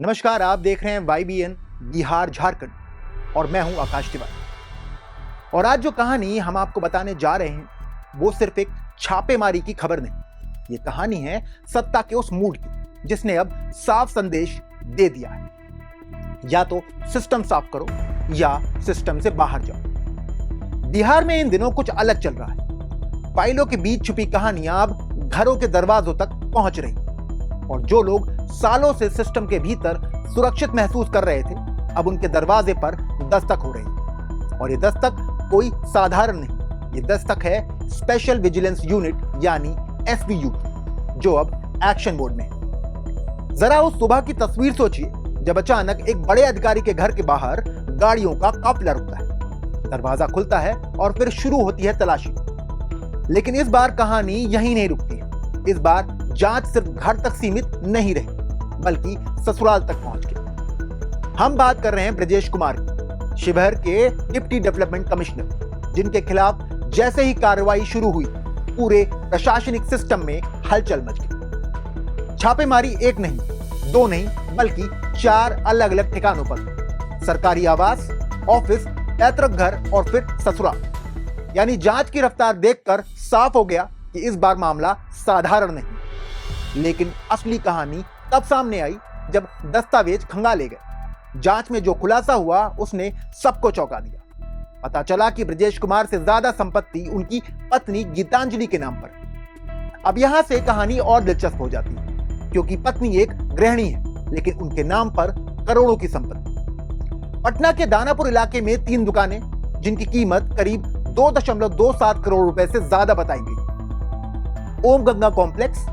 नमस्कार, आप देख रहे हैं YBN बिहार झारखंड और मैं हूं आकाश तिवारी। और आज जो कहानी हम आपको बताने जा रहे हैं वो सिर्फ एक छापेमारी की खबर नहीं, ये कहानी है सत्ता के उस मूड की जिसने अब साफ संदेश दे दिया है, या तो सिस्टम साफ करो या सिस्टम से बाहर जाओ। बिहार में इन दिनों कुछ अलग चल रहा है। फाइलों के बीच छुपी कहानियां अब घरों के दरवाजों तक पहुंच रही और जो लोग सालों से सिस्टम के भीतर सुरक्षित महसूस कर रहे थे अब उनके दरवाजे पर दस्तक हो रही। और ये दस्तक कोई साधारण नहीं, ये दस्तक है स्पेशल विजिलेंस यूनिट यानी SVU की, जो अब एक्शन मोड में है। जरा उस सुबह की तस्वीर सोचिए जब अचानक एक बड़े अधिकारी के घर के बाहर गाड़ियों का काफिला रुकता है, दरवाजा खुलता है और फिर शुरू होती है तलाशी। लेकिन इस बार कहानी यहीं नहीं रुकती है। इस बार जांच सिर्फ घर तक सीमित नहीं रही बल्कि ससुराल तक पहुंच गई। हम बात कर रहे हैं ब्रजेश कुमार की, शिवहर के डिप्टी डेवलपमेंट कमिश्नर, जिनके खिलाफ जैसे ही कार्रवाई शुरू हुई पूरे प्रशासनिक सिस्टम में हलचल मच गई। छापेमारी एक नहीं, दो नहीं, बल्कि 4 अलग अलग ठिकानों पर, सरकारी आवास, ऑफिस, पैतृक घर और फिर ससुराल। यानी जांच की रफ्तार देखकर साफ हो गया कि इस बार मामला साधारण नहीं। लेकिन असली कहानी तब सामने आई जब दस्तावेज खंगाले गए। जांच में जो खुलासा हुआ उसने सबको चौंका दिया। पता चला कि ब्रजेश कुमार से ज्यादा संपत्ति उनकी पत्नी गीतांजलि के नाम पर। अब यहां से कहानी और दिलचस्प हो जाती है, क्योंकि पत्नी एक गृहिणी है लेकिन उनके नाम पर करोड़ों की संपत्ति। पटना के दानापुर इलाके में 3 दुकानें जिनकी कीमत करीब 2.27 करोड़ रुपए से ज्यादा बताई गई। ओम गंगा कॉम्प्लेक्स,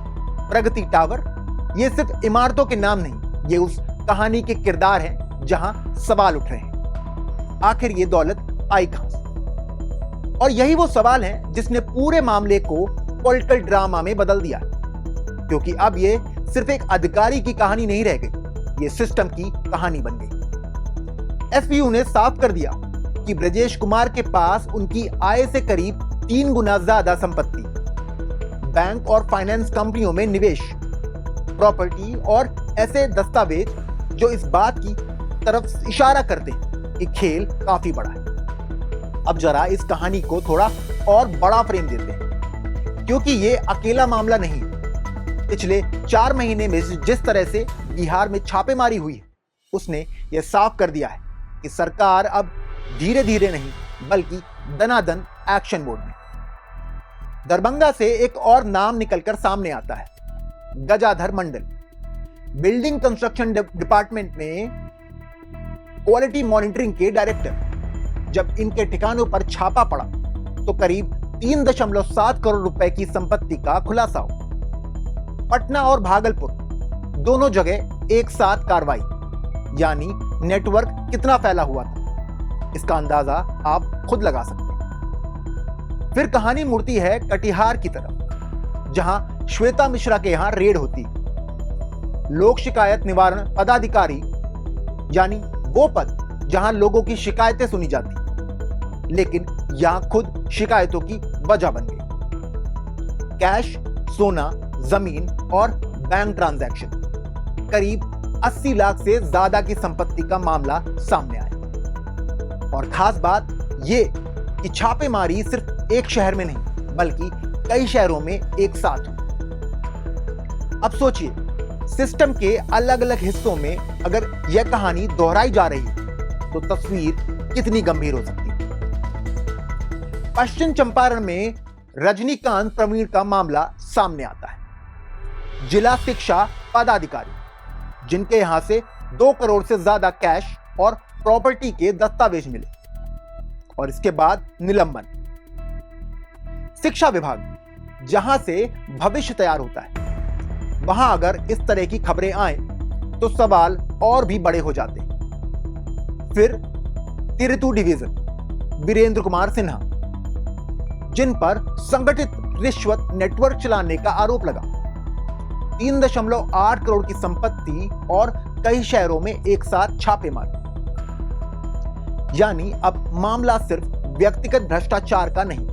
प्रगति टावर, ये सिर्फ इमारतों के नाम नहीं, ये उस कहानी के किरदार हैं जहां सवाल उठ रहे हैं। आखिर ये दौलत आई कहां से? और यही वो सवाल है जिसने पूरे मामले को पॉलिटिकल ड्रामा में बदल दिया, क्योंकि अब ये सिर्फ एक अधिकारी की कहानी नहीं रह गई, ये सिस्टम की कहानी बन गई। SVU ने साफ कर दिया कि ब्रजेश कुमार के पास उनकी आय से करीब 3 गुना ज्यादा संपत्ति, बैंक और फाइनेंस कंपनियों में निवेश, प्रॉपर्टी और ऐसे दस्तावेज जो इस बात की तरफ इशारा करते हैं कि खेल काफी बड़ा है। अब जरा इस कहानी को थोड़ा और बड़ा फ्रेम देते हैं, क्योंकि ये अकेला मामला नहीं। पिछले 4 महीने में जिस तरह से बिहार में छापेमारी हुई है उसने ये साफ कर दिया है कि सरकार अब धीरे धीरे नहीं बल्कि दनादन एक्शन मोड में। दरभंगा से एक और नाम निकलकर सामने आता है, गजाधर मंडल। बिल्डिंग कंस्ट्रक्शन डिपार्टमेंट में क्वालिटी मॉनिटरिंग के डायरेक्टर। जब इनके ठिकानों पर छापा पड़ा तो करीब 3.7 करोड़ रुपए की संपत्ति का खुलासा हो। पटना और भागलपुर दोनों जगह एक साथ कार्रवाई, यानी नेटवर्क कितना फैला हुआ था इसका अंदाजा आप खुद लगा सकते हैं। फिर कहानी मुड़ती है कटिहार की तरफ, जहां श्वेता मिश्रा के यहां रेड होती। लोक शिकायत निवारण पदाधिकारी, यानी वो पद जहां लोगों की शिकायतें सुनी जाती, लेकिन यहां खुद शिकायतों की वजह बन गई। कैश, सोना, जमीन और बैंक ट्रांजैक्शन, करीब 80 लाख से ज्यादा की संपत्ति का मामला सामने आया। और खास बात यह कि छापेमारी सिर्फ एक शहर में नहीं बल्कि कई शहरों में एक साथ हुई। अब सोचिए, सिस्टम के अलग अलग हिस्सों में अगर यह कहानी दोहराई जा रही है तो तस्वीर कितनी गंभीर हो सकती है। पश्चिम चंपारण में रजनीकांत प्रवीण का मामला सामने आता है। जिला शिक्षा पदाधिकारी, जिनके यहां से 2 करोड़ से ज्यादा कैश और प्रॉपर्टी के दस्तावेज मिले, और इसके बाद निलंबन। शिक्षा विभाग, जहां से भविष्य तैयार होता है, वहां अगर इस तरह की खबरें आए तो सवाल और भी बड़े हो जाते हैं। फिर तिरतू डिवीजन, वीरेंद्र कुमार सिन्हा, जिन पर संगठित रिश्वत नेटवर्क चलाने का आरोप लगा। 3.8 करोड़ की संपत्ति और कई शहरों में एक साथ छापे मारे। यानी अब मामला सिर्फ व्यक्तिगत भ्रष्टाचार का नहीं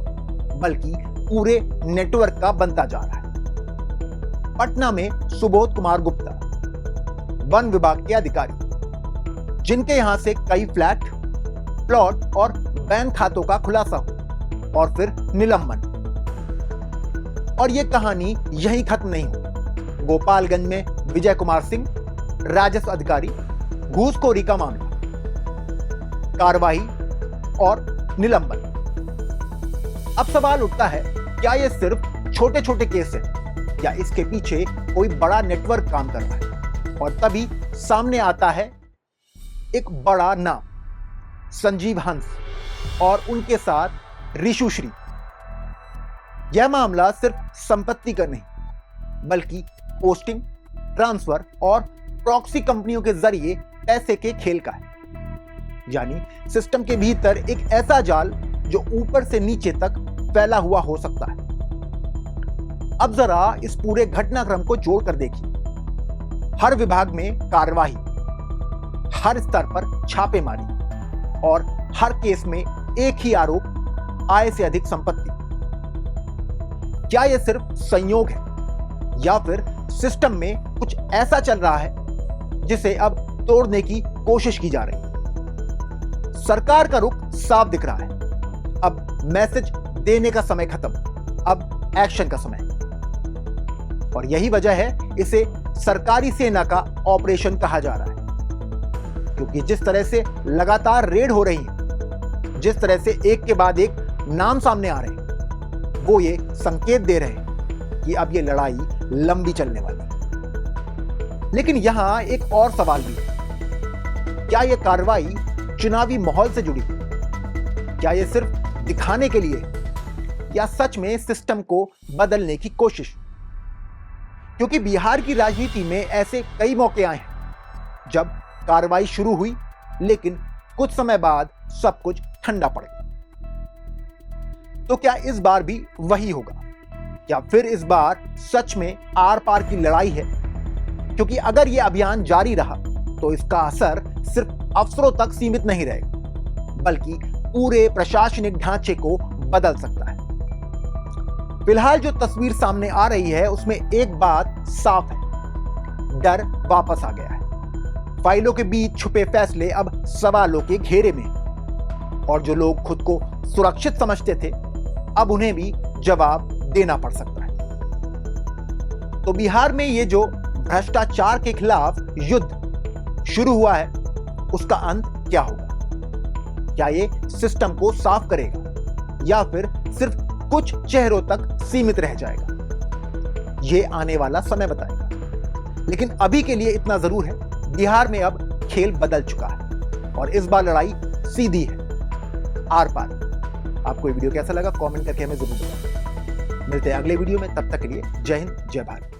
बल्कि पूरे नेटवर्क का बनता जा रहा है। पटना में सुबोध कुमार गुप्ता, वन विभाग के अधिकारी, जिनके यहां से कई फ्लैट, प्लॉट और बैंक खातों का खुलासा हो और फिर निलंबन। और यह कहानी यहीं खत्म नहीं हुई। गोपालगंज में विजय कुमार सिंह, राजस्व अधिकारी, घूसखोरी का मामला, कार्रवाई और निलंबन। अब सवाल उठता है, क्या यह सिर्फ छोटे छोटे केस है या इसके पीछे कोई बड़ा नेटवर्क काम कर रहा है? और तभी सामने आता है एक बड़ा नाम, संजीव हंस और उनके साथ ऋषुश्री। यह मामला सिर्फ संपत्ति का नहीं, बल्कि पोस्टिंग, ट्रांसफर और प्रॉक्सी कंपनियों के जरिए पैसे के खेल का है। यानी सिस्टम के भीतर एक ऐसा जाल जो ऊपर से नीचे तक फैला हुआ हो सकता है। अब जरा इस पूरे घटनाक्रम को जोड़कर देखिए। हर विभाग में कार्रवाई, हर स्तर पर छापेमारी और हर केस में एक ही आरोप, आय से अधिक संपत्ति। क्या यह सिर्फ संयोग है या फिर सिस्टम में कुछ ऐसा चल रहा है जिसे अब तोड़ने की कोशिश की जा रही है? सरकार का रुख साफ दिख रहा है। अब मैसेज देने का समय खत्म, अब एक्शन का समय। और यही वजह है इसे सरकारी सेना का ऑपरेशन कहा जा रहा है, क्योंकि जिस तरह से लगातार रेड हो रही है, जिस तरह से एक के बाद एक नाम सामने आ रहे हैं, वो ये संकेत दे रहे हैं कि अब ये लड़ाई लंबी चलने वाली है। लेकिन यहां एक और सवाल भी है, क्या यह कार्रवाई चुनावी माहौल से जुड़ी है? क्या यह सिर्फ दिखाने के लिए या सच में सिस्टम को बदलने की कोशिश? क्योंकि बिहार की राजनीति में ऐसे कई मौके आए हैं जब कार्रवाई शुरू हुई, लेकिन कुछ समय बाद सब कुछ ठंडा पड़ गया। तो क्या इस बार भी वही होगा? या फिर इस बार सच में आर पार की लड़ाई है? क्योंकि अगर यह अभियान जारी रहा तो इसका असर सिर्फ अफसरों तक सीमित नहीं रहेगा, बल्कि पूरे प्रशासनिक ढांचे को बदल सकता है। फिलहाल जो तस्वीर सामने आ रही है उसमें एक बात साफ है, डर वापस आ गया है। फाइलों के बीच छुपे फैसले अब सवालों के घेरे में, और जो लोग खुद को सुरक्षित समझते थे अब उन्हें भी जवाब देना पड़ सकता है। तो बिहार में ये जो भ्रष्टाचार के खिलाफ युद्ध शुरू हुआ है, उसका अंत क्या होगा? क्या ये सिस्टम को साफ करेगा या फिर सिर्फ कुछ चेहरों तक सीमित रह जाएगा? ये आने वाला समय बताएगा। लेकिन अभी के लिए इतना जरूर है, बिहार में अब खेल बदल चुका है और इस बार लड़ाई सीधी है, आर पार। आपको ये वीडियो कैसा लगा कमेंट करके हमें जरूर बताएं। मिलते हैं अगले वीडियो में, तब तक के लिए जय हिंद, जय भारत।